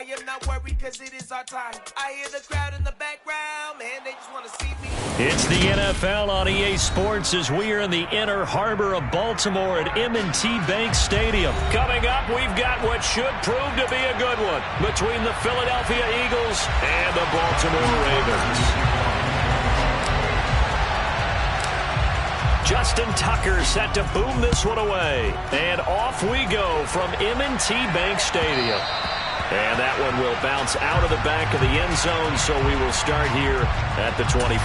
I am not worried because it is our time. I hear the crowd in the background, man, they just want to see me. It's the NFL on EA Sports as we are in the inner harbor of Baltimore at M&T Bank Stadium. Coming up, we've got what should prove to be a good one between the Philadelphia Eagles and the Baltimore Ravens. Justin Tucker set to boom this one away. And off we go from M&T Bank Stadium. And that one will bounce out of the back of the end zone, so we will start here at the 25.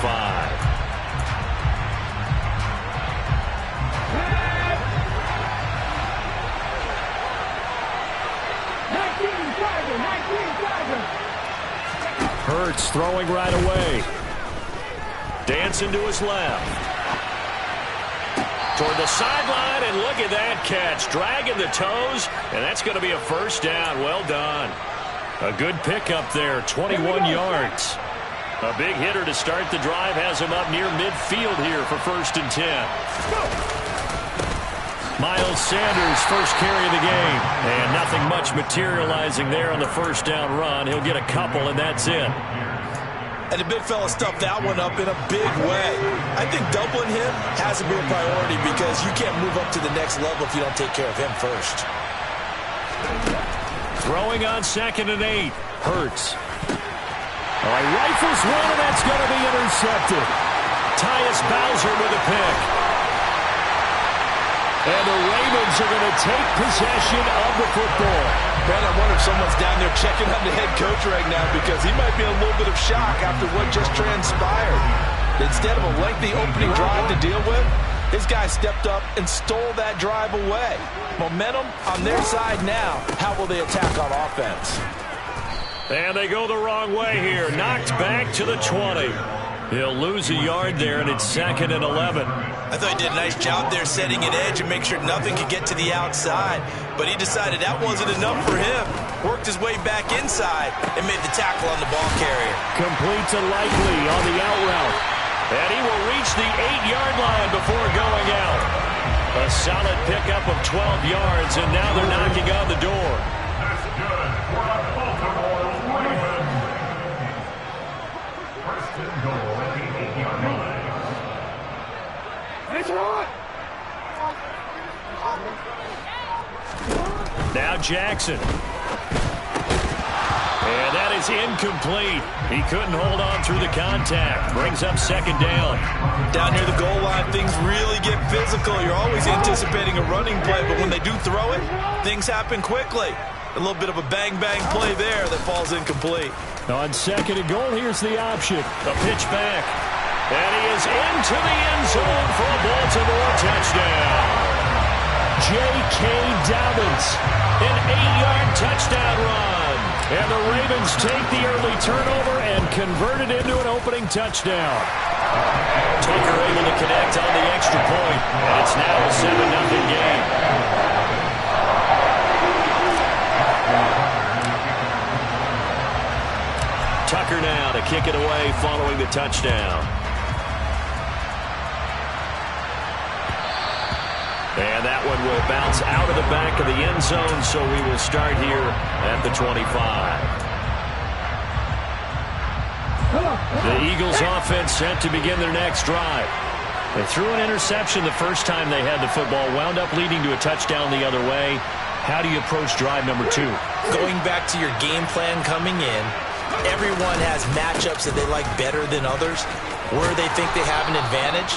Hurts throwing right away. Dancing to his left. Toward the sideline, and look at that catch. Dragging the toes, and that's going to be a first down. Well done. A good pickup there, 21 yards. A big hitter to start the drive has him up near midfield here for 1st and 10. Miles Sanders, first carry of the game. And nothing much materializing there on the first down run. He'll get a couple, and that's it. And the big fella stuffed that one up in a big way. I think doubling him has to be a priority because you can't move up to the next level if you don't take care of him first. Throwing on 2nd and 8. Hurts. Rifles one, and that's going to be intercepted. Tyus Bowser with a pick. And the Ravens are going to take possession of the football. Man, I wonder if someone's down there checking on the head coach right now because he might be in a little bit of shock after what just transpired. Instead of a lengthy opening drive to deal with, his guy stepped up and stole that drive away. Momentum on their side now. How will they attack on offense? And they go the wrong way here. Knocked back to the 20. He'll lose a yard there, and it's 2nd and 11. I thought he did a nice job there setting an edge and make sure nothing could get to the outside. But he decided that wasn't enough for him. Worked his way back inside and made the tackle on the ball carrier. Complete to Likely on the out route. And he will reach the 8-yard line before going out. A solid pickup of 12 yards, and now they're knocking on the door. Now Jackson. And that is incomplete. He couldn't hold on through the contact. Brings up 2nd down. Down near the goal line, things really get physical. You're always anticipating a running play, but when they do throw it, things happen quickly. A little bit of a bang-bang play there that falls incomplete. On 2nd and goal, here's the option. A pitch back. And he is into the end zone for a Baltimore touchdown. J.K. Dobbins, an 8-yard touchdown run. And the Ravens take the early turnover and convert it into an opening touchdown. Tucker able to connect on the extra point, and it's now a 7-0 game. Tucker now to kick it away following the touchdown. And that one will bounce out of the back of the end zone, so we will start here at the 25. The Eagles offense set to begin their next drive. They threw an interception the first time they had the football, wound up leading to a touchdown the other way. How do you approach drive number 2? Going back to your game plan coming in, everyone has matchups that they like better than others. Where they think they have an advantage,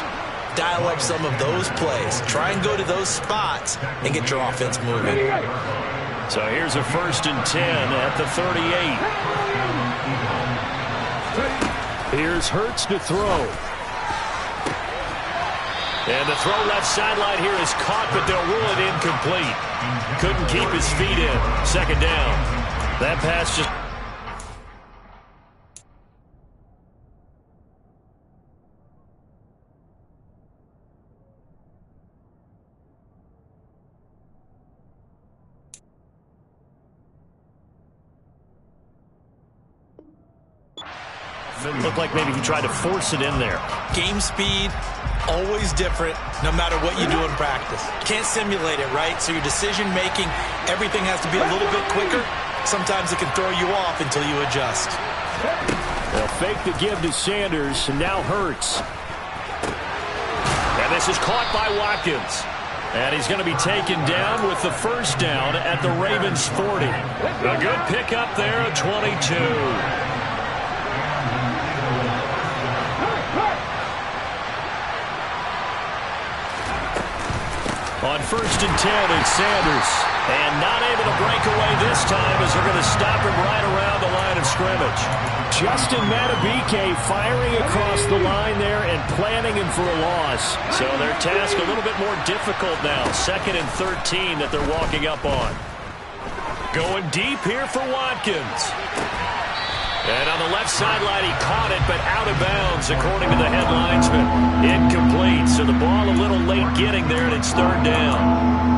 dial up some of those plays. Try and go to those spots and get your offense moving. So here's a 1st and 10 at the 38. Here's Hurts to throw. And the throw left sideline here is caught, but they'll rule it incomplete. Couldn't keep his feet in. 2nd down. That pass just... half. It looked like maybe he tried to force it in there. Game speed, always different, no matter what you do in practice. Can't simulate it, right? So your decision-making, everything has to be a little bit quicker. Sometimes it can throw you off until you adjust. They'll fake the give to Sanders, and now Hurts. And this is caught by Watkins. And he's going to be taken down with the first down at the Ravens 40. A good pickup there at 22. On 1st and 10, it's Sanders. And not able to break away this time as they're going to stop him right around the line of scrimmage. Justin Madubuike firing across the line there and planning him for a loss. So their task a little bit more difficult now. 2nd and 13 that they're walking up on. Going deep here for Watkins. And on the left sideline, he caught it, but out of bounds, according to the head linesman. Incomplete, so the ball a little late getting there, and it's 3rd down.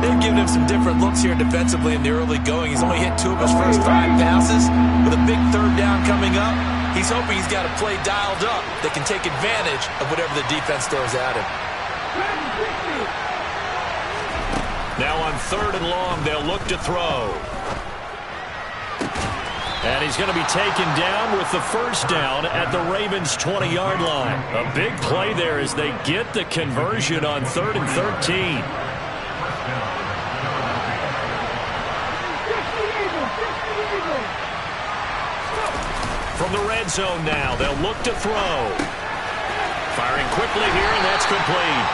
They've given him some different looks here defensively in the early going. He's only hit 2 of his first 5 passes. With a big 3rd down coming up, he's hoping he's got a play dialed up that can take advantage of whatever the defense throws at him. Now on 3rd and long, they'll look to throw. And he's going to be taken down with the first down at the Ravens' 20-yard line. A big play there as they get the conversion on 3rd and 13. From the red zone now, they'll look to throw. Firing quickly here, and that's complete.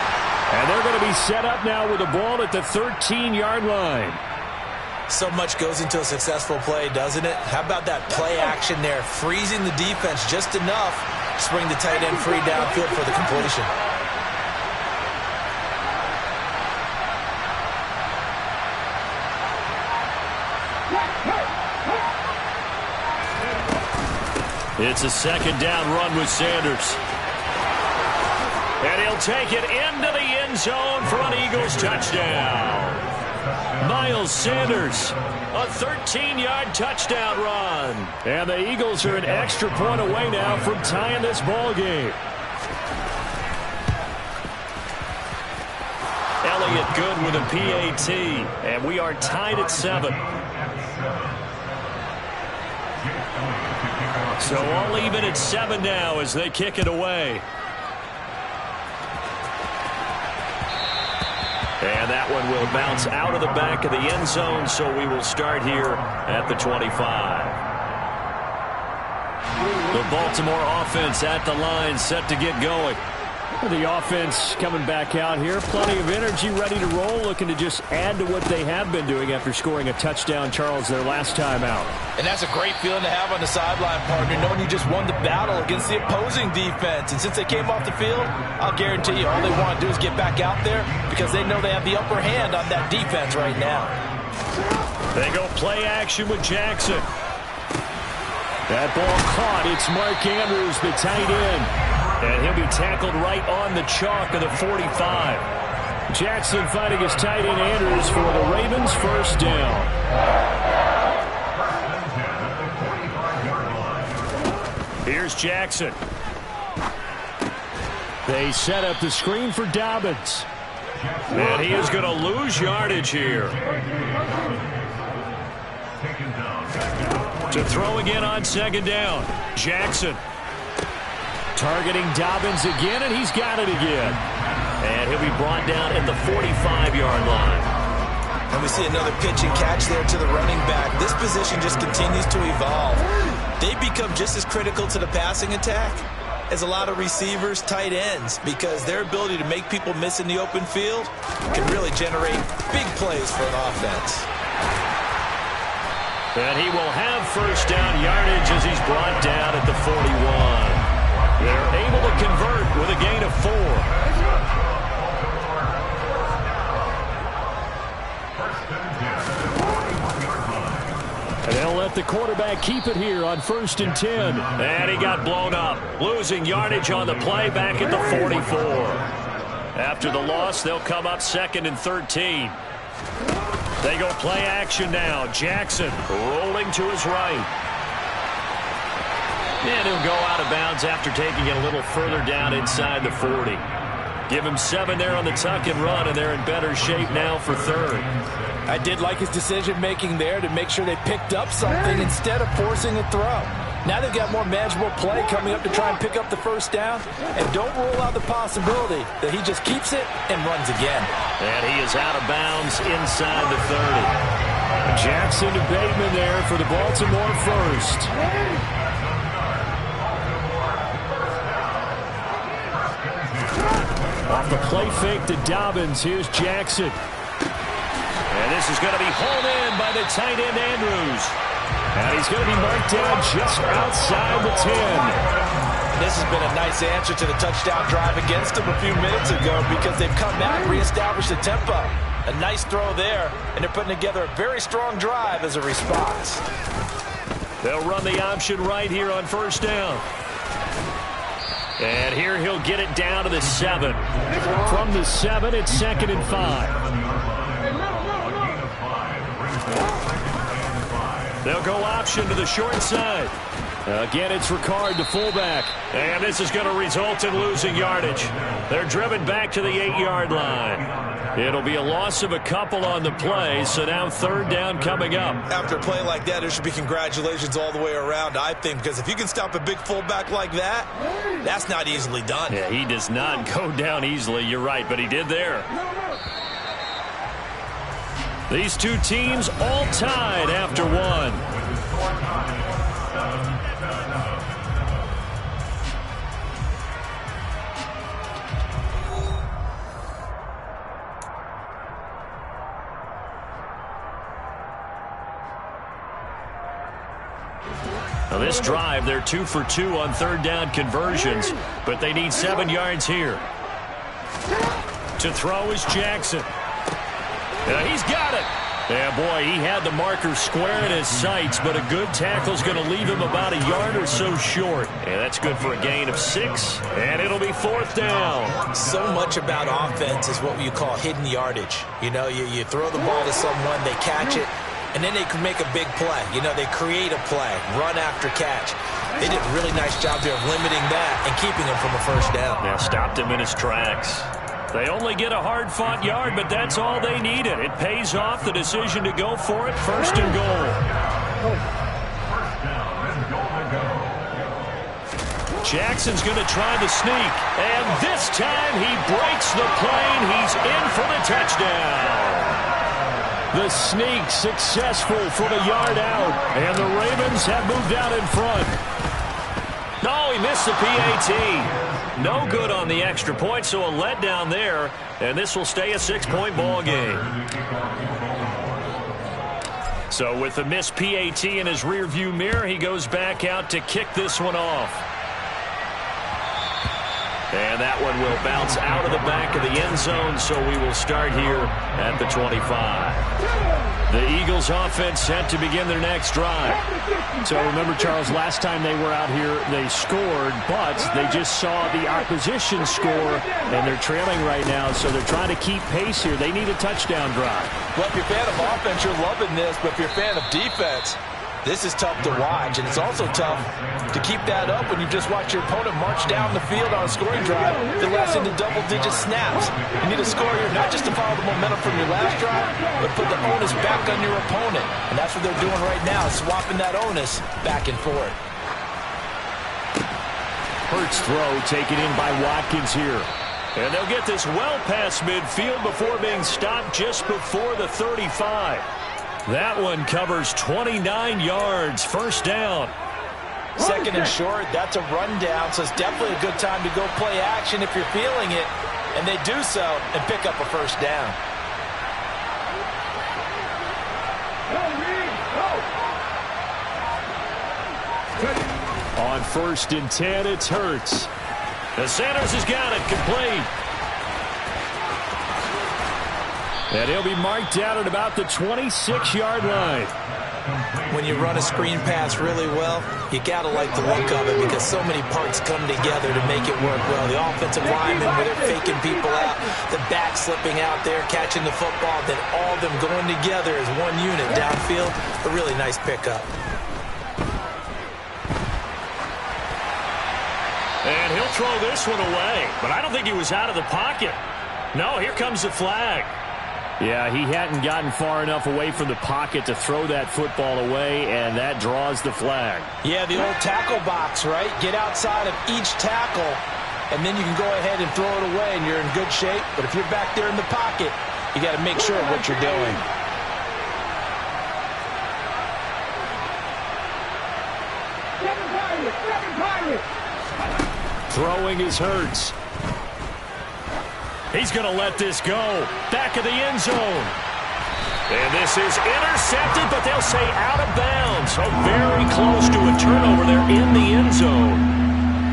And they're going to be set up now with the ball at the 13-yard line. So much goes into a successful play, doesn't it? How about that play action there? Freezing the defense just enough to bring the tight end free downfield for the completion. It's a 2nd down run with Sanders. And he'll take it into the end zone for an Eagles touchdown. Miles Sanders, a 13-yard touchdown run. And the Eagles are an extra point away now from tying this ball game. Elliott good with a PAT, and we are tied at 7. So all even at 7 now as they kick it away. And that one will bounce out of the back of the end zone, so we will start here at the 25. The Baltimore offense at the line, set to get going. The offense coming back out here, plenty of energy, ready to roll, looking to just add to what they have been doing after scoring a touchdown, Charles, their last time out. And that's a great feeling to have on the sideline, partner, knowing you just won the battle against the opposing defense. And since they came off the field, I'll guarantee you all they want to do is get back out there because they know they have the upper hand on that defense right now. They go play action with Jackson. That ball caught. It's Mark Andrews, the tight end. And he'll be tackled right on the chalk of the 45. Jackson fighting his tight end Andrews for the Ravens' first down. Here's Jackson. They set up the screen for Dobbins. And he is going to lose yardage here. To throw again on 2nd down. Jackson. Targeting Dobbins again, and he's got it again. And he'll be brought down at the 45-yard line. And we see another pitch and catch there to the running back. This position just continues to evolve. They become just as critical to the passing attack as a lot of receivers, tight ends, because their ability to make people miss in the open field can really generate big plays for an offense. And he will have first down yardage as he's brought down at the 41. They're able to convert with a gain of 4. And they'll let the quarterback keep it here on 1st and 10. And he got blown up, losing yardage on the play back at the 44. After the loss, they'll come up 2nd and 13. They go play action now. Jackson rolling to his right. And he'll go out of bounds after taking it a little further down inside the 40. Give him 7 there on the tuck and run, and they're in better shape now for third. I did like his decision-making there to make sure they picked up something instead of forcing a throw. Now they've got more manageable play coming up to try and pick up the first down. And don't rule out the possibility that he just keeps it and runs again. And he is out of bounds inside the 30. Jackson to Bateman there for the Baltimore first. Off the play fake to Dobbins. Here's Jackson. And this is going to be hauled in by the tight end Andrews. And he's going to be marked down just outside the 10. This has been a nice answer to the touchdown drive against them a few minutes ago because they've come back and reestablished the tempo. A nice throw there, and they're putting together a very strong drive as a response. They'll run the option right here on first down. And here he'll get it down to the 7. From the 7, it's 2nd and 5. They'll go option to the short side. Again, it's Ricard to fullback. And this is going to result in losing yardage. They're driven back to the 8-yard line. It'll be a loss of a couple on the play, so now third down coming up. After a play like that, there should be congratulations all the way around, I think, because if you can stop a big fullback like that, that's not easily done. Yeah, he does not go down easily, you're right, but he did there. These two teams all tied after one. Now this drive, they're 2 for 2 on third down conversions, but they need 7 yards here. To throw is Jackson. He's got it. Yeah, boy, he had the marker square in his sights, but a good tackle's going to leave him about a yard or so short. And that's good for a gain of 6, and it'll be fourth down. So much about offense is what you call hidden yardage. You know, you throw the ball to someone, they catch it, and then they can make a big play. You know, they create a play, run after catch. They did a really nice job there of limiting that and keeping him from a first down. Yeah, stopped him in his tracks. They only get a hard-fought yard, but that's all they needed. It pays off the decision to go for it, first and goal. Jackson's going to try the sneak, and this time he breaks the plane. He's in for the touchdown. The sneak successful from a yard out, and the Ravens have moved out in front. No, he missed the PAT. No good on the extra point, so a letdown there, and this will stay a 6-point ball game. So with the missed PAT in his rearview mirror, he goes back out to kick this one off. And that one will bounce out of the back of the end zone, so we will start here at the 25. The Eagles offense set to begin their next drive. So remember, Charles, last time they were out here, they scored, but they just saw the opposition score, and they're trailing right now, so they're trying to keep pace here. They need a touchdown drive. Well, if you're a fan of offense, you're loving this, but if you're a fan of defense, this is tough to watch, and it's also tough to keep that up when you just watch your opponent march down the field on a scoring drive that lasts into double-digit snaps. You need a score here not just to follow the momentum from your last drive, but put the onus back on your opponent. And that's what they're doing right now, swapping that onus back and forth. Hurts throw taken in by Watkins here. And they'll get this well past midfield before being stopped just before the 35. That one covers 29 yards, first down. Second and short, that's a rundown, so it's definitely a good time to go play action if you're feeling it. And they do so and pick up a first down. On 1st and 10, it's Hurts. The Sanders has got it, complete. And he'll be marked down at about the 26-yard line. When you run a screen pass really well, you got to like the look of it because so many parts come together to make it work well. The offensive linemen, where they're faking people out, the back slipping out there, catching the football, then all of them going together as one unit downfield. A really nice pickup. to throw this one away, but I don't think he was out of the pocket. No, here comes the flag. Yeah, he hadn't gotten far enough away from the pocket to throw that football away, and that draws the flag. Yeah, the old tackle box, right? Get outside of each tackle, and then you can go ahead and throw it away, and you're in good shape. But if you're back there in the pocket, you got to make sure of what you're doing. Throwing is Hurts. He's going to let this go. Back of the end zone. And this is intercepted, but they'll say out of bounds. So very close to a turnover there in the end zone.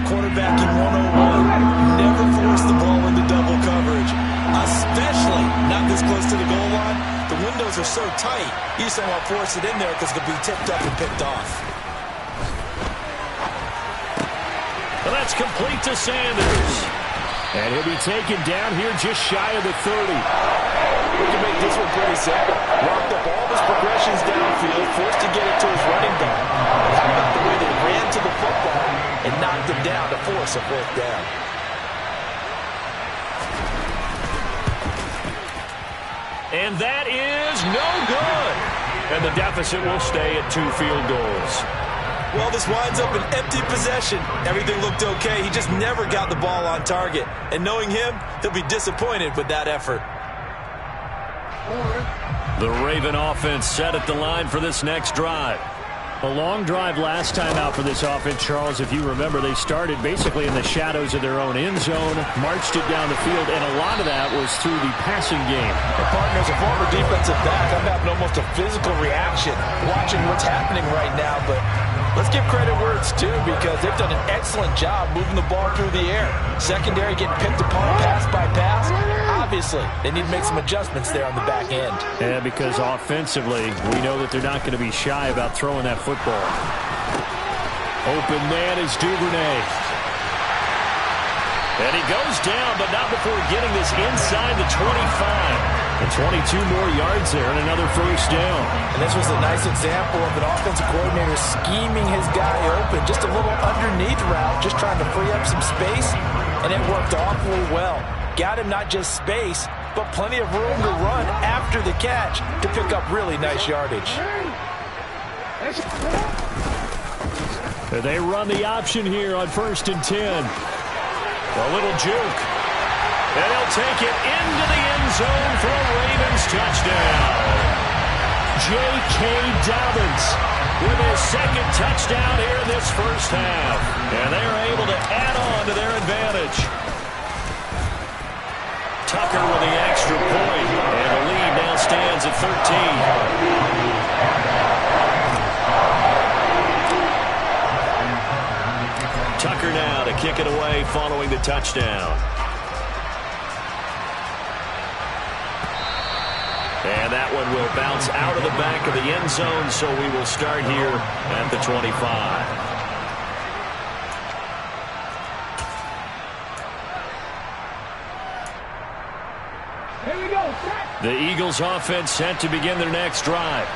Quarterbacking 101, never force the ball into double coverage, especially not this close to the goal line. The windows are so tight, you just don't want to force it in there because it could be tipped up and picked off. Well, that's complete to Sanders. And he'll be taken down here just shy of the 30. We can make this one pretty simple. Locked up all of his progressions downfield, forced to get it to his running back. But how about the way they ran to the football and knocked him down to force a fourth down? And that is no good. And the deficit will stay at 2 field goals. Well, this winds up an empty possession. Everything looked okay. He just never got the ball on target. And knowing him, he'll be disappointed with that effort. The Raven offense set at the line for this next drive. A long drive last time out for this offense, Charles. If you remember, they started basically in the shadows of their own end zone, marched it down the field, and a lot of that was through the passing game. And partner, as a former defensive back, I'm having almost a physical reaction watching what's happening right now. But let's give credit where it's due because they've done an excellent job moving the ball through the air. Secondary getting picked apart pass by pass. Obviously, they need to make some adjustments there on the back end. Yeah, because offensively, we know that they're not going to be shy about throwing that football. Open man is Duvernay. And he goes down, but not before getting this inside the 25. And 22 more yards there and another first down. And this was a nice example of an offensive coordinator scheming his guy open. Just a little underneath route, just trying to free up some space. And it worked awfully well. Got him not just space, but plenty of room to run after the catch to pick up really nice yardage. They run the option here on 1st and 10. A little juke. And he'll take it into the end zone for a Ravens touchdown. J.K. Dobbins with his second touchdown here in this first half. And they're able to add on to their advantage. Tucker with the extra point, and the lead now stands at 13. Tucker now to kick it away following the touchdown. And that one will bounce out of the back of the end zone, so we will start here at the 25. The Eagles offense set to begin their next drive.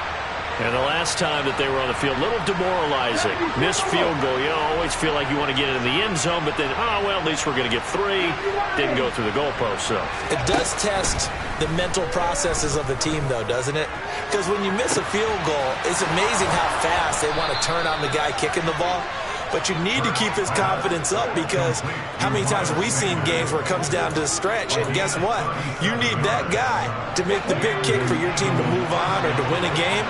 And the last time that they were on the field, a little demoralizing. Missed field goal. You always feel like you want to get it in the end zone, but then, oh, well, at least we're going to get 3. Didn't go through the goalpost, so. It does test the mental processes of the team, though, doesn't it? Because when you miss a field goal, it's amazing how fast they want to turn on the guy kicking the ball. But you need to keep his confidence up because how many times have we seen games where it comes down to the stretch? And guess what? You need that guy to make the big kick for your team to move on or to win a game.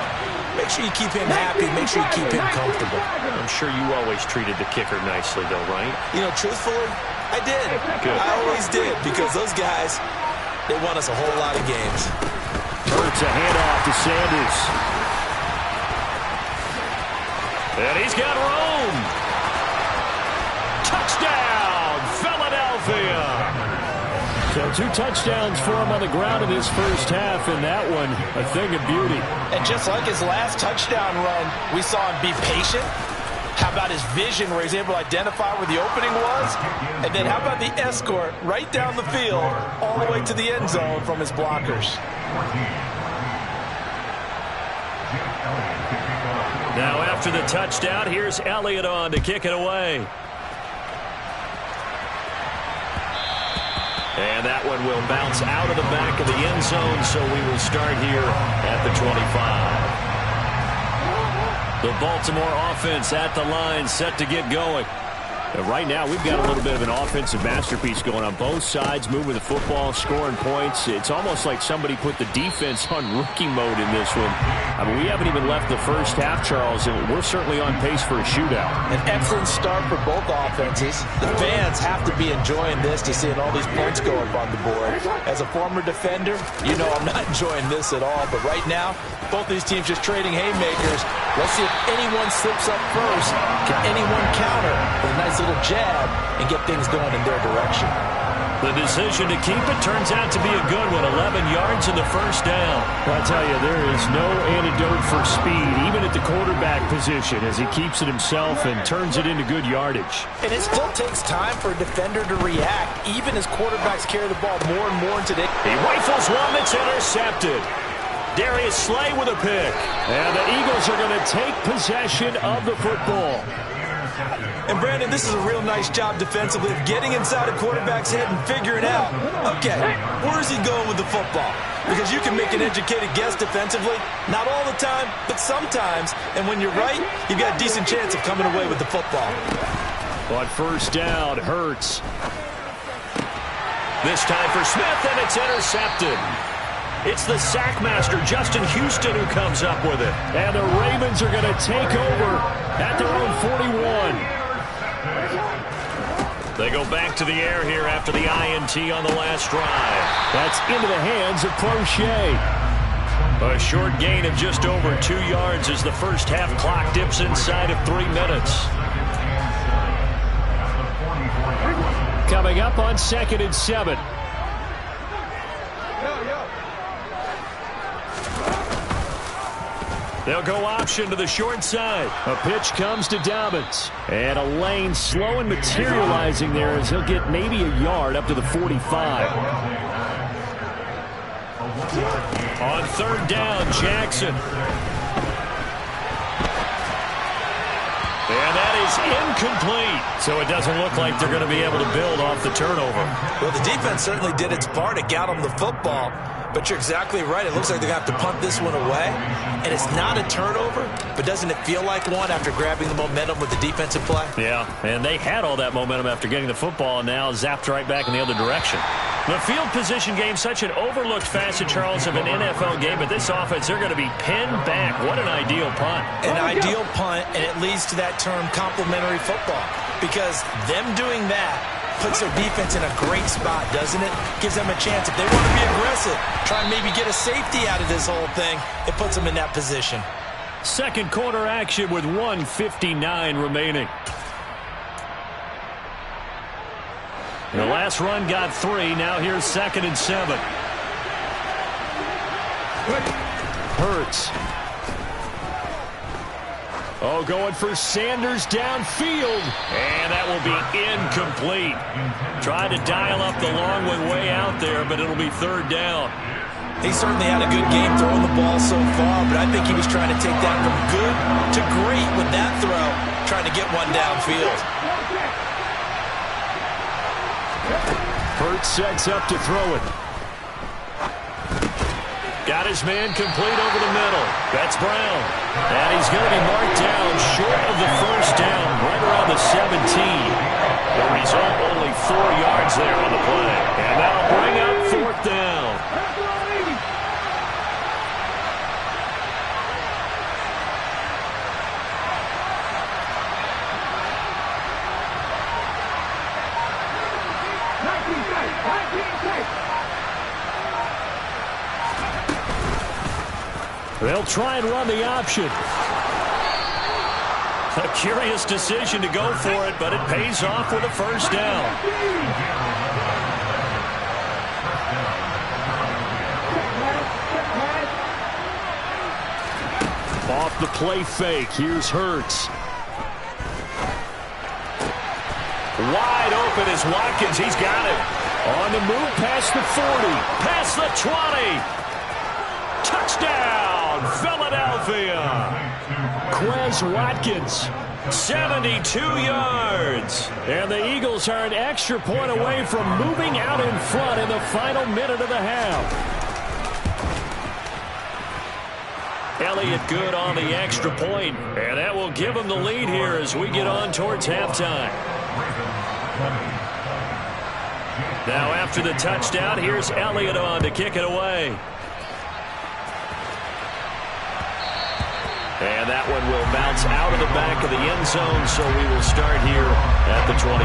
Make sure you keep him happy. Make sure you keep him comfortable. I'm sure you always treated the kicker nicely, though, right? You know, truthfully, I did. Good. I always did because those guys, they won us a whole lot of games. Hurts a handoff to Sanders. And he's got room. Touchdown, Philadelphia. So 2 touchdowns for him on the ground in this first half, and that one a thing of beauty. And just like his last touchdown run, we saw him be patient. How about his vision where he's able to identify where the opening was? And then how about the escort right down the field all the way to the end zone from his blockers? Now after the touchdown, here's Elliott on to kick it away. And that one will bounce out of the back of the end zone, so we will start here at the 25. The Baltimore offense at the line, set to get going. Right now, we've got a little bit of an offensive masterpiece going on both sides, moving the football, scoring points. It's almost like somebody put the defense on rookie mode in this one. I mean, we haven't even left the first half, Charles, and we're certainly on pace for a shootout. An excellent start for both offenses. The fans have to be enjoying this to seeing all these points go up on the board. As a former defender, you know I'm not enjoying this at all, but right now, both these teams just trading haymakers. Let's see if anyone slips up first. Can anyone counter with a nice little jab and get things going in their direction? The decision to keep it turns out to be a good one. 11 yards in the first down. I'll tell you, there is no antidote for speed, even at the quarterback position, as he keeps it himself and turns it into good yardage. And it still takes time for a defender to react, even as quarterbacks carry the ball more and more into the... He rifles one that's intercepted. Darius Slay with a pick. And the Eagles are going to take possession of the football. And, Brandon, this is a real nice job defensively of getting inside a quarterback's head and figuring out, okay, where is he going with the football? Because you can make an educated guess defensively, not all the time, but sometimes. And when you're right, you've got a decent chance of coming away with the football. On first down, Hurts. This time for Smith, and it's intercepted. It's the sack master, Justin Houston, who comes up with it. And the Ravens are going to take over at their own 41. They go back to the air here after the INT on the last drive. That's into the hands of Crochet. A short gain of just over 2 yards as the first half clock dips inside of 3 minutes. Coming up on 2nd and 7. They'll go option to the short side. A pitch comes to Dobbins. And a lane slow and materializing there as he'll get maybe a yard up to the 45. On third down, Jackson. And that is incomplete. So it doesn't look like they're going to be able to build off the turnover. Well, the defense certainly did its part. It got them the football. But you're exactly right. It looks like they're going to have to punt this one away. And it's not a turnover, but doesn't it feel like one after grabbing the momentum with the defensive play? Yeah, and they had all that momentum after getting the football and now zapped right back in the other direction. The field position game, such an overlooked facet, Charles, of an NFL game, but this offense, they're going to be pinned back. What an ideal punt. An ideal punt, and it leads to that term complementary football. Because them doing that puts their defense in a great spot, doesn't it? Gives them a chance. If they want to be aggressive, try and maybe get a safety out of this whole thing, it puts them in that position. Second quarter action with 1:59 remaining. The last run got 3. Now here's 2nd and 7. Hurts. Oh, going for Sanders downfield. And that will be incomplete. Tried to dial up the long one way out there, but it'll be third down. He certainly had a good game throwing the ball so far, but I think he was trying to take that from good to great with that throw, trying to get one downfield. Hurts sets up to throw it. Got his man complete over the middle. That's Brown. And he's going to be marked down short of the first down, right around the 17. The result, only 4 yards there on the play. And that'll bring up 4th down. They'll try and run the option. A curious decision to go for it, but it pays off with a first down. Off the play fake. Here's Hurts. Wide open is Watkins. He's got it. On the move past the 40. Past the 20. Touchdown, Philadelphia. Quez Watkins 72 yards. And the Eagles are an extra point away from moving out in front in the final minute of the half. Elliott good on the extra point, and that will give him the lead here as we get on towards halftime. Now after the touchdown, here's Elliott on to kick it away. And that one will bounce out of the back of the end zone, so we will start here at the 25.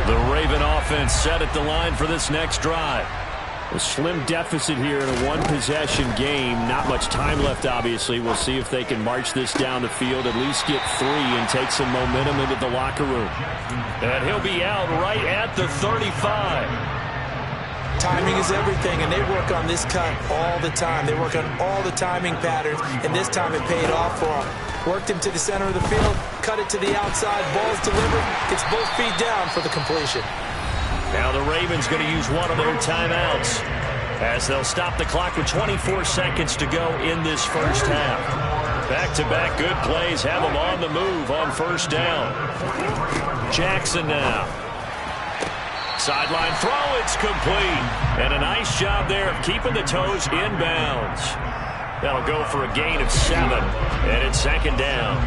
The Raven offense set at the line for this next drive. A slim deficit here in a one-possession game. Not much time left, obviously. We'll see if they can march this down the field, at least get 3, and take some momentum into the locker room. And he'll be out right at the 35. Timing is everything, and they work on this cut all the time. They work on all the timing patterns, and this time it paid off for them. Worked him to the center of the field, cut it to the outside, ball's delivered, gets both feet down for the completion. Now the Ravens going to use one of their timeouts as they'll stop the clock with 24 seconds to go in this first half. Back-to-back good plays have them on the move on first down. Jackson now. Sideline throw, it's complete. And a nice job there of keeping the toes in bounds. That'll go for a gain of 7, and it's second down.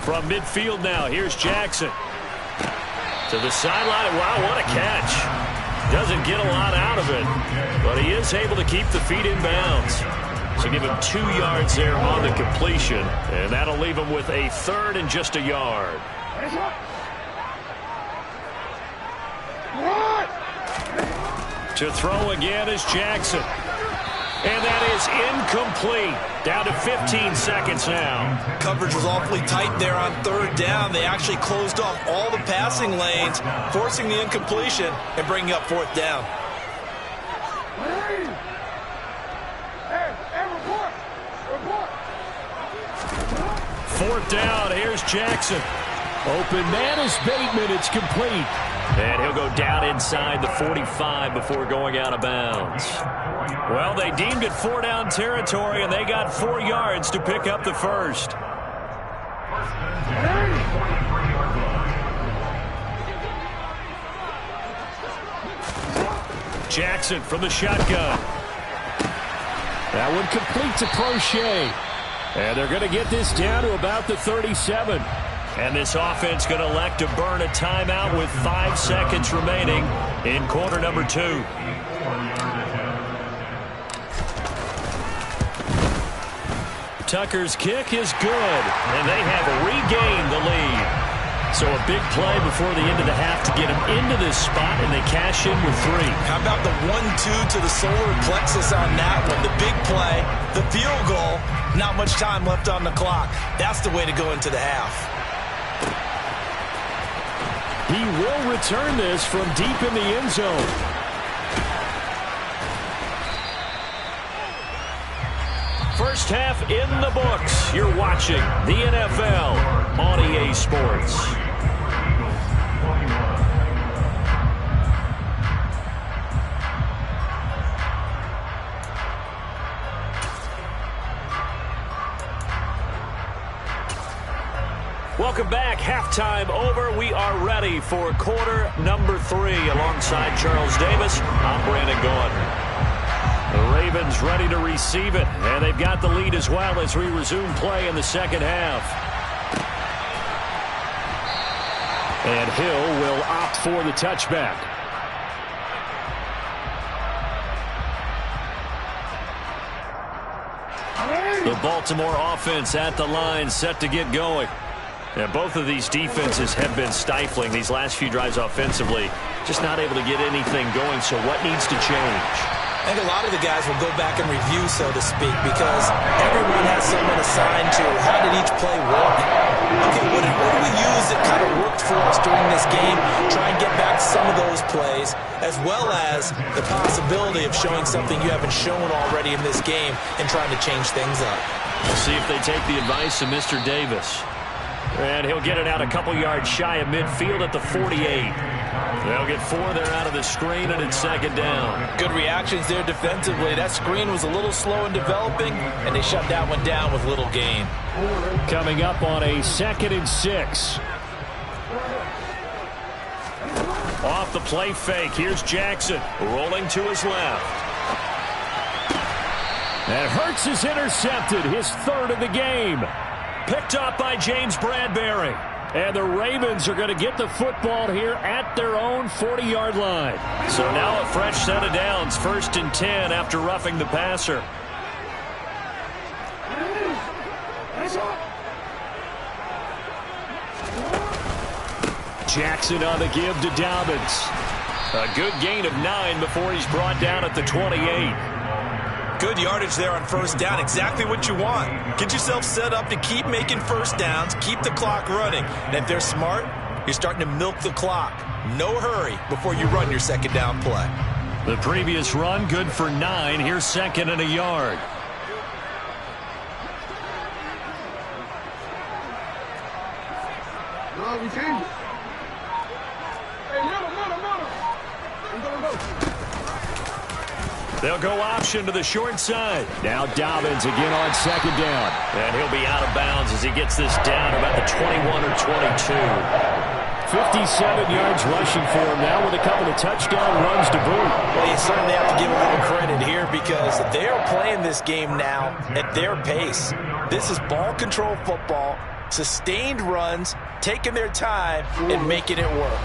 From midfield now, here's Jackson. To the sideline. Wow, what a catch. Doesn't get a lot out of it, but he is able to keep the feet in bounds. So give him 2 yards there on the completion, and that'll leave him with a 3rd and just a yard. To throw again is Jackson. And that is incomplete. Down to 15 seconds now. Coverage was awfully tight there on 3rd down. They actually closed off all the passing lanes, forcing the incompletion and bringing up 4th down. Fourth down, here's Jackson. Open man is Bateman, it's complete. And he'll go down inside the 45 before going out of bounds. Well, they deemed it 4-down territory, and they got 4 yards to pick up the first. Jackson from the shotgun. That one complete to Crochet. And they're going to get this down to about the 37. And this offense going to elect to burn a timeout with 5 seconds remaining in quarter number 2. Tucker's kick is good, and they have regained the lead. So a big play before the end of the half to get them into this spot, and they cash in with 3. How about the 1-2 to the solar plexus on that one? The big play, the field goal, not much time left on the clock. That's the way to go into the half. He will return this from deep in the end zone. First half in the books. You're watching the NFL on EA Sports. Welcome back. Halftime over. We are ready for quarter number 3. Alongside Charles Davis, I'm Brandon Gordon. The Ravens ready to receive it, and they've got the lead as well as we resume play in the second half. And Hill will opt for the touchback. The Baltimore offense at the line, set to get going. And both of these defenses have been stifling these last few drives offensively. Just not able to get anything going, so what needs to change? I think a lot of the guys will go back and review, so to speak, because everyone has someone assigned to how did each play work. Okay, what did we use that kind of worked for us during this game? Try and get back some of those plays, as well as the possibility of showing something you haven't shown already in this game and trying to change things up. We'll see if they take the advice of Mr. Davis. And he'll get it out a couple yards shy of midfield at the 48. They'll get 4 there out of the screen, and it's second down. Good reactions there defensively. That screen was a little slow in developing, and they shut that one down with little gain. Coming up on a 2nd and 6. Off the play fake, here's Jackson rolling to his left. And Hurts is intercepted, his 3rd of the game. Picked up by James Bradbury. And the Ravens are going to get the football here at their own 40-yard line. So now a fresh set of downs, 1st and 10 after roughing the passer. Jackson on the give to Dobbins. A good gain of 9 before he's brought down at the 28. Good yardage there on 1st down. Exactly what you want. Get yourself set up to keep making 1st downs, keep the clock running. And if they're smart, you're starting to milk the clock. No hurry before you run your 2nd down play. The previous run, good for 9. Here's 2nd and a yard. They'll go option to the short side. Now Dobbins again on 2nd down. And he'll be out of bounds as he gets this down about the 21 or 22. 57 yards rushing for him now with a couple of touchdown runs to boot. Well, you certainly have to give a little credit here because they are playing this game now at their pace. This is ball control football, sustained runs, taking their time and making it work.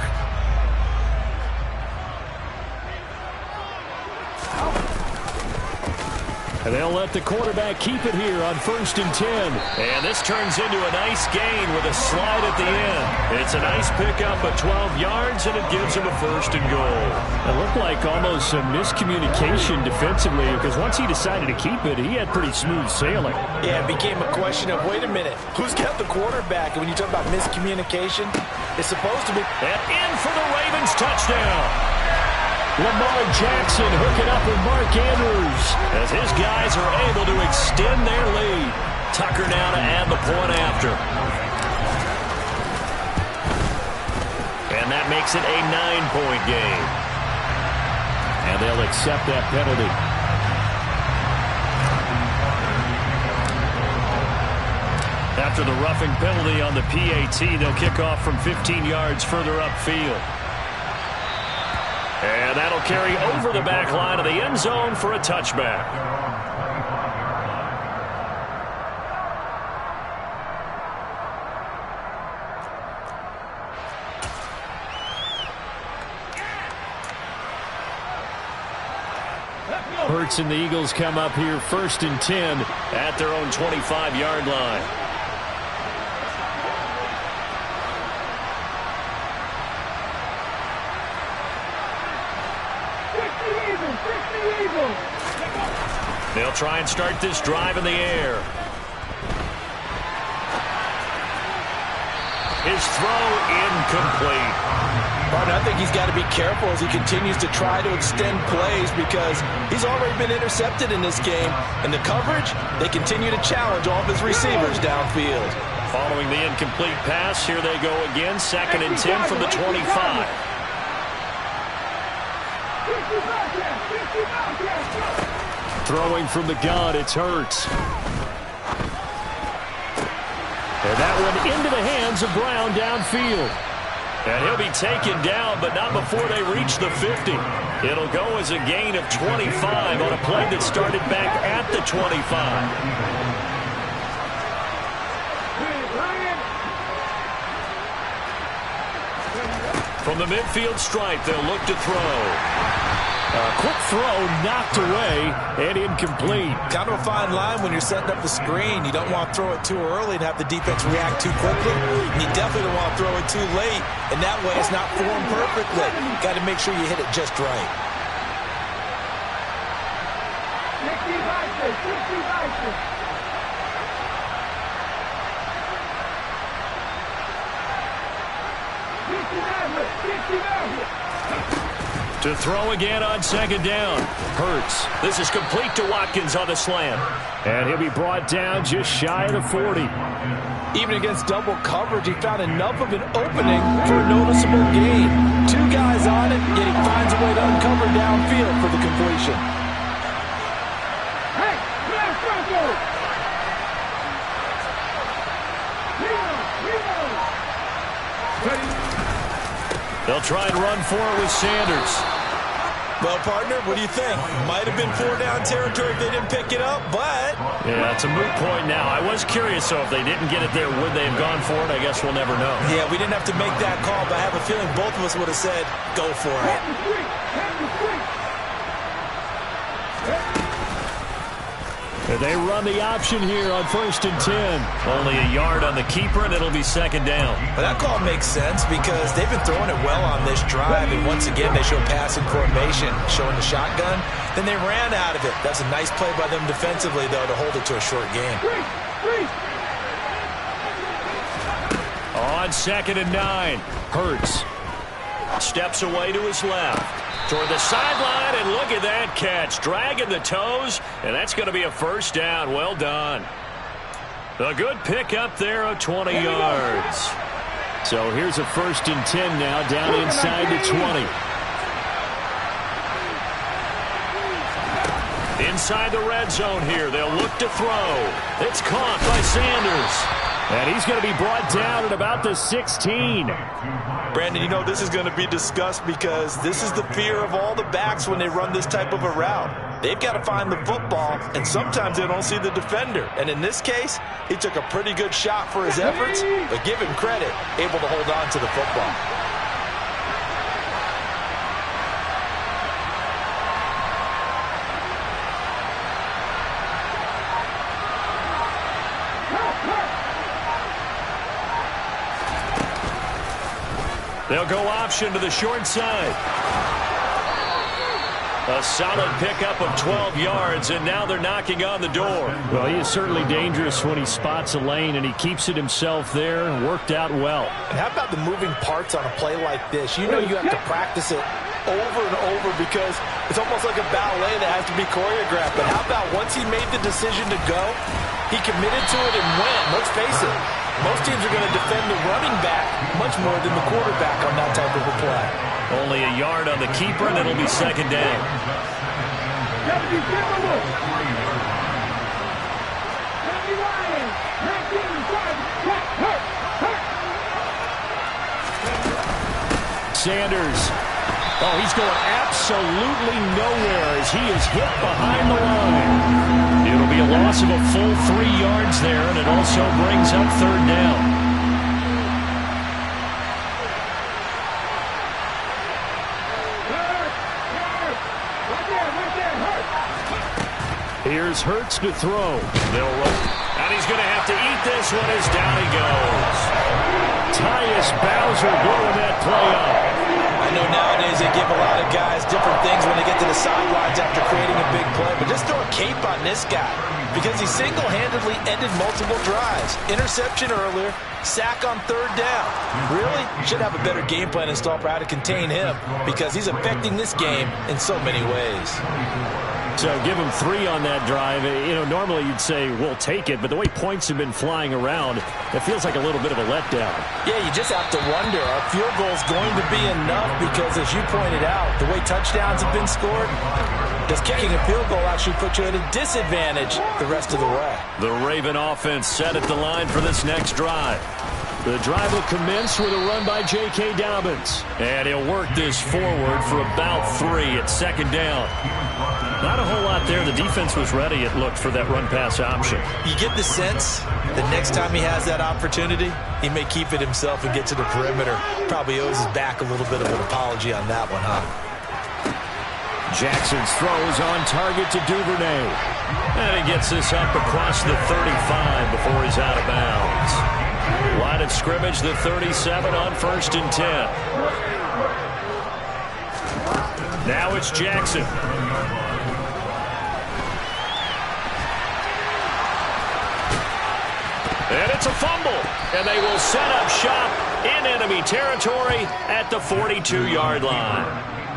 And they'll let the quarterback keep it here on 1st and 10. And this turns into a nice gain with a slide at the end. It's a nice pickup of 12 yards, and it gives him a 1st and goal. It looked like almost some miscommunication defensively because once he decided to keep it, he had pretty smooth sailing. Yeah, it became a question of, wait a minute, who's got the quarterback? And when you talk about miscommunication, it's supposed to be... And in for the Ravens touchdown. Lamar Jackson hooking up with Mark Andrews as his guys are able to extend their lead. Tucker now to add the point after. And that makes it a 9-point game. And they'll accept that penalty. After the roughing penalty on the PAT, they'll kick off from 15 yards further upfield. And that'll carry over the back line of the end zone for a touchback. Hurts and the Eagles come up here 1st and 10 at their own 25-yard line. They'll try and start this drive in the air. His throw incomplete. But I think he's got to be careful as he continues to try to extend plays because he's already been intercepted in this game. And the coverage, they continue to challenge all of his receivers downfield. Following the incomplete pass, here they go again. 2nd and 10 from the 25. Throwing from the gun, it's Hurts. And that one into the hands of Brown downfield. And he'll be taken down, but not before they reach the 50. It'll go as a gain of 25 on a play that started back at the 25. From the midfield stripe, they'll look to throw. A quick throw knocked away and incomplete. Kind of a fine line when you're setting up the screen. You don't want to throw it too early and have the defense react too quickly. And you definitely don't want to throw it too late. And that way it's not formed perfectly. Got to make sure you hit it just right. To throw again on second down. Hurts. This is complete to Watkins on the slant. And he'll be brought down just shy of the 40. Even against double coverage, he found enough of an opening for a noticeable gain. Two guys on it, yet he finds a way to uncover downfield for the completion. They'll try and run for it with Sanders. Well, partner, what do you think? Might have been 4-down territory if they didn't pick it up, but... Yeah, it's a moot point now. I was curious, so if they didn't get it there, would they have gone for it? I guess we'll never know. Yeah, we didn't have to make that call, but I have a feeling both of us would have said, go for it. They run the option here on 1st and 10. Only a yard on the keeper, and it'll be second down. But that call makes sense because they've been throwing it well on this drive, and once again, they show passing formation, showing the shotgun. Then they ran out of it. That's a nice play by them defensively, though, to hold it to a short gain. On 2nd and 9, Hurts steps away to his left. Toward the sideline, and look at that catch. Dragging the toes, and that's going to be a first down. Well done. A good pick up there of 20 yards. So here's a 1st and 10 now, down inside the 20. Inside the red zone here. They'll look to throw. It's caught by Sanders. And he's going to be brought down at about the 16. Brandon, you know this is going to be discussed because this is the fear of all the backs when they run this type of a route. They've got to find the football, and sometimes they don't see the defender. And in this case, he took a pretty good shot for his efforts, but give him credit, able to hold on to the football. They'll go option to the short side. A solid pickup of 12 yards, and now they're knocking on the door. Well, he is certainly dangerous when he spots a lane, and he keeps it himself there. Worked out well. And how about the moving parts on a play like this? You know you have to practice it over and over because it's almost like a ballet that has to be choreographed. But how about once he made the decision to go, he committed to it and went. Let's face it, most teams are going to defend the running back much more than the quarterback on that type of a play. Only a yard on the keeper, and it'll be second down. Sanders. Oh, he's going absolutely nowhere as he is hit behind the line. It'll be a loss of a full 3 yards there, and it also brings up third down. Here's Hurts to throw. They'll roll. And he's going to have to eat this one as down he goes. Tyus Bowser blowing that play up. I know nowadays they give a lot of guys different things when they get to the sidelines after creating a big play, but just throw a cape on this guy because he single-handedly ended multiple drives. Interception earlier, sack on third down. Really? Should have a better game plan installed for how to contain him because he's affecting this game in so many ways. So give him 3 on that drive. You know, normally you'd say, we'll take it, but the way points have been flying around, it feels like a little bit of a letdown. Yeah, you just have to wonder, are field goals going to be enough? Because as you pointed out, the way touchdowns have been scored, does kicking a field goal actually put you at a disadvantage the rest of the way? The Raven offense set at the line for this next drive. The drive will commence with a run by J.K. Dobbins. And he'll work this forward for about 3 at second down. Not a whole lot there. The defense was ready, it looked, for that run-pass option. You get the sense that next time he has that opportunity, he may keep it himself and get to the perimeter. Probably owes his back a little bit of an apology on that one, huh? Jackson's throw is on target to Duvernay. And he gets this up across the 35 before he's out of bounds. Line of scrimmage, the 37 on 1st and 10. Now it's Jackson. And it's a fumble. And they will set up shop in enemy territory at the 42-yard line.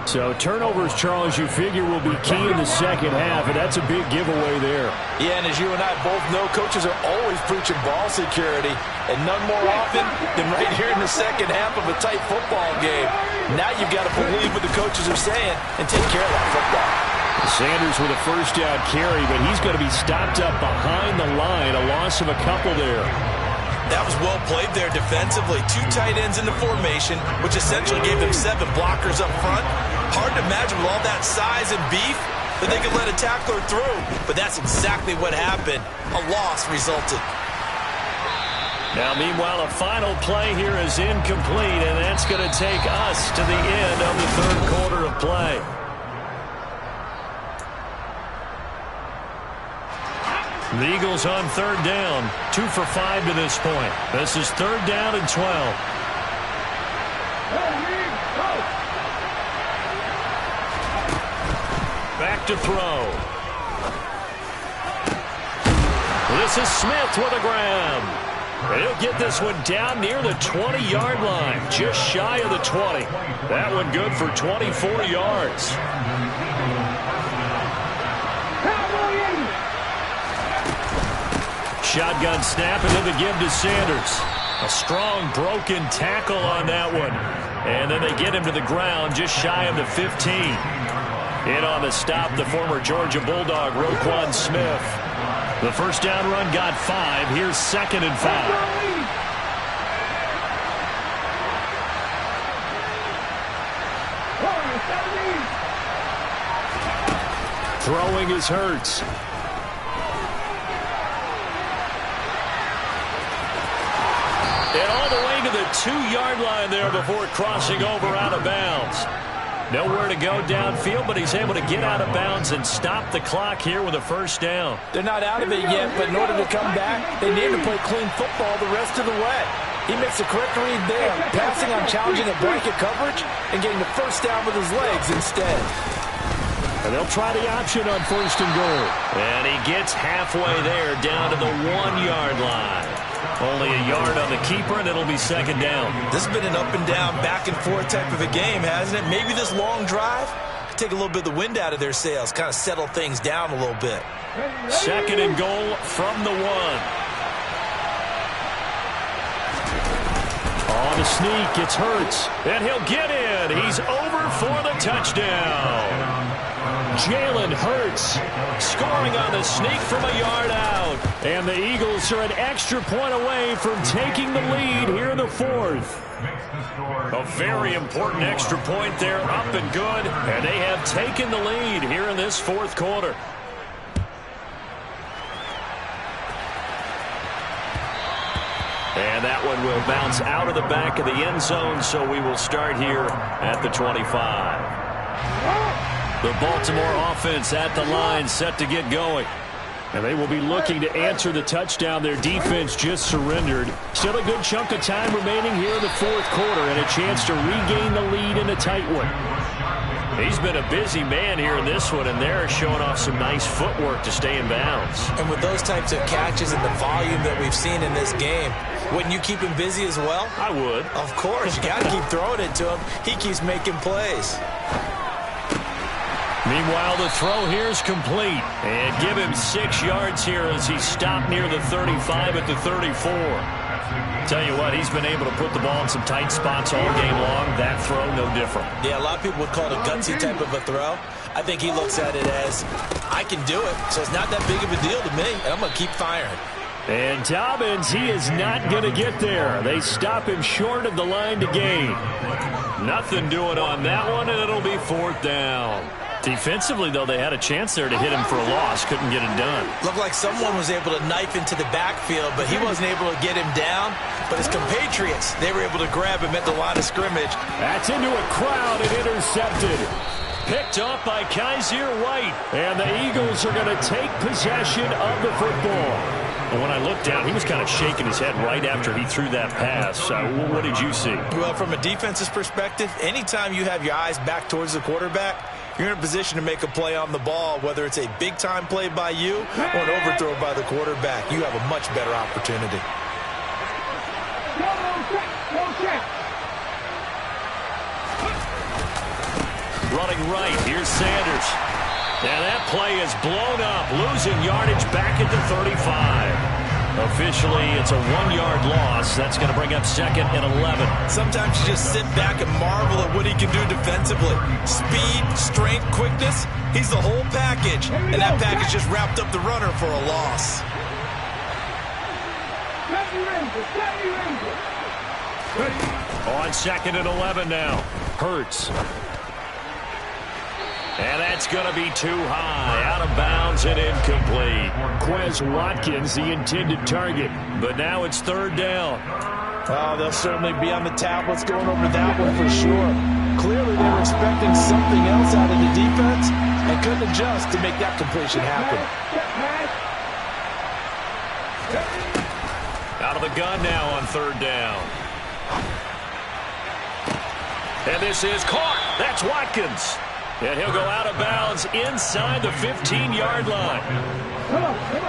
So turnovers, Charles, you figure will be key in the second half, and that's a big giveaway there. Yeah, and as you and I both know, coaches are always preaching ball security, and none more often than right here in the second half of a tight football game. Now you've got to believe what the coaches are saying and take care of that football. Sanders with a first down carry, but he's going to be stopped up behind the line, a loss of a couple there. That was well played there defensively. 2 tight ends in the formation, which essentially gave them 7 blockers up front. Hard to imagine with all that size and beef that they could let a tackler through. But that's exactly what happened. A loss resulted. Now, meanwhile, a final play here is incomplete, and that's going to take us to the end of the third quarter of play. The Eagles on third down, 2 for 5 to this point. This is third down and 12. Back to throw. This is Smith with a grab. And he'll get this one down near the 20-yard line, just shy of the 20. That one good for 24 yards. Shotgun snap, and then the give to Sanders. A strong broken tackle on that one. And then they get him to the ground just shy of the 15. In on the stop, the former Georgia Bulldog, Roquan Smith. The first down run got 5. Here's second and 5. Throwing is Hurts. And all the way to the 2-yard line there before crossing over out of bounds. Nowhere to go downfield, but he's able to get out of bounds and stop the clock here with a first down. They're not out of it yet, but in order to come back, they need to play clean football the rest of the way. He makes the correct read there, passing on challenging a blanket coverage and getting the first down with his legs instead. And they'll try the option on first and goal. And he gets halfway there, down to the 1-yard line. Only a yard on the keeper, and it'll be second down. This has been an up-and-down, back-and-forth type of a game, hasn't it? Maybe this long drive could take a little bit of the wind out of their sails, kind of settle things down a little bit. Second and goal from the 1. On the sneak, it's Hurts, and he'll get in. He's over for the touchdown. Jalen Hurts scoring on the sneak from a yard out. And the Eagles are an extra point away from taking the lead here in the fourth. A very important extra point there, up and good. And they have taken the lead here in this fourth quarter. And that one will bounce out of the back of the end zone, so we will start here at the 25. The Baltimore offense at the line, set to get going. And they will be looking to answer the touchdown. Their defense just surrendered. Still a good chunk of time remaining here in the fourth quarter, and a chance to regain the lead in a tight one. He's been a busy man here in this one, and they're showing off some nice footwork to stay in bounds. And with those types of catches and the volume that we've seen in this game, wouldn't you keep him busy as well? I would. Of course. You got to keep throwing it to him. He keeps making plays. Meanwhile, the throw here is complete. And give him 6 yards here as he stopped near the 35 at the 34. Tell you what, he's been able to put the ball in some tight spots all game long. That throw, no different. Yeah, a lot of people would call it a gutsy type of a throw. I think he looks at it as, I can do it, so it's not that big of a deal to me, and I'm going to keep firing. And Dobbins, he is not going to get there. They stop him short of the line to gain. Nothing doing on that one, and it'll be fourth down. Defensively, though, they had a chance there to hit him for a loss. Couldn't get it done. Looked like someone was able to knife into the backfield, but he wasn't able to get him down. But his compatriots, they were able to grab him at the line of scrimmage. That's into a crowd and intercepted. Picked off by Kaiser White. And the Eagles are going to take possession of the football. And when I looked down, he was kind of shaking his head right after he threw that pass. What did you see? Well, from a defense's perspective, anytime you have your eyes back towards the quarterback, you're in a position to make a play on the ball, whether it's a big-time play by you or an overthrow by the quarterback. You have a much better opportunity. right. Here's Sanders. And that play is blown up, losing yardage back at the 35. Officially, it's a 1-yard loss. That's going to bring up 2nd and 11. Sometimes you just sit back and marvel at what he can do defensively. Speed, strength, quickness, he's the whole package. And that package just wrapped up the runner for a loss. On 2nd and 11 now. Hurts. And that's going to be too high. Out of bounds and incomplete. Quez Watkins, the intended target. But now it's 3rd down. Oh, they'll certainly be on the tablets going over that one for sure. Clearly they were expecting something else out of the defense and couldn't adjust to make that completion happen. Out of the gun now on 3rd down. And this is caught. That's Watkins. And he'll go out of bounds inside the 15-yard line.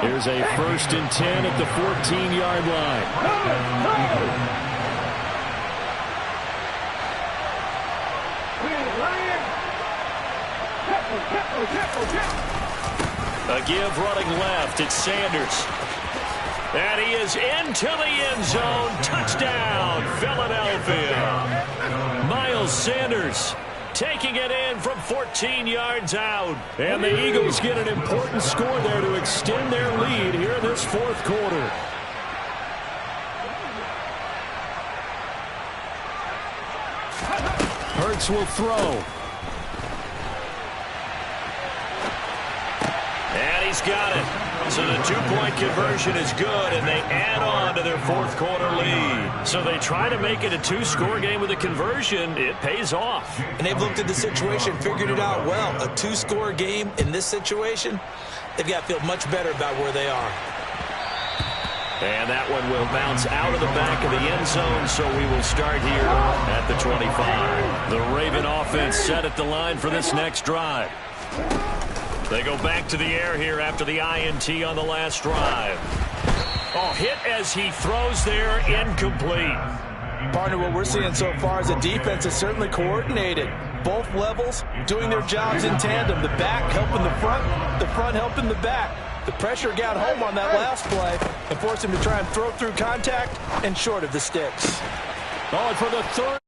Here's a 1st and 10 at the 14-yard line. A give running left. It's Sanders. And he is into the end zone. Touchdown, Philadelphia. Miles Sanders taking it in from 14 yards out. And the Eagles get an important score there to extend their lead here in this 4th quarter. Hurts will throw. And he's got it. So the 2-point conversion is good, and they add on to their 4th quarter lead. So they try to make it a 2-score game with a conversion. It pays off. And they've looked at the situation, figured it out well. A 2-score game in this situation, they've got to feel much better about where they are. And that one will bounce out of the back of the end zone, so we will start here at the 25. The Raven offense set at the line for this next drive. They go back to the air here after the INT on the last drive. Oh, hit as he throws there, incomplete. Partner, what we're seeing so far is the defense is certainly coordinated. Both levels doing their jobs in tandem. The back helping the front helping the back. The pressure got home on that last play and forced him to try and throw through contact and short of the sticks. Oh, and for the 3rd.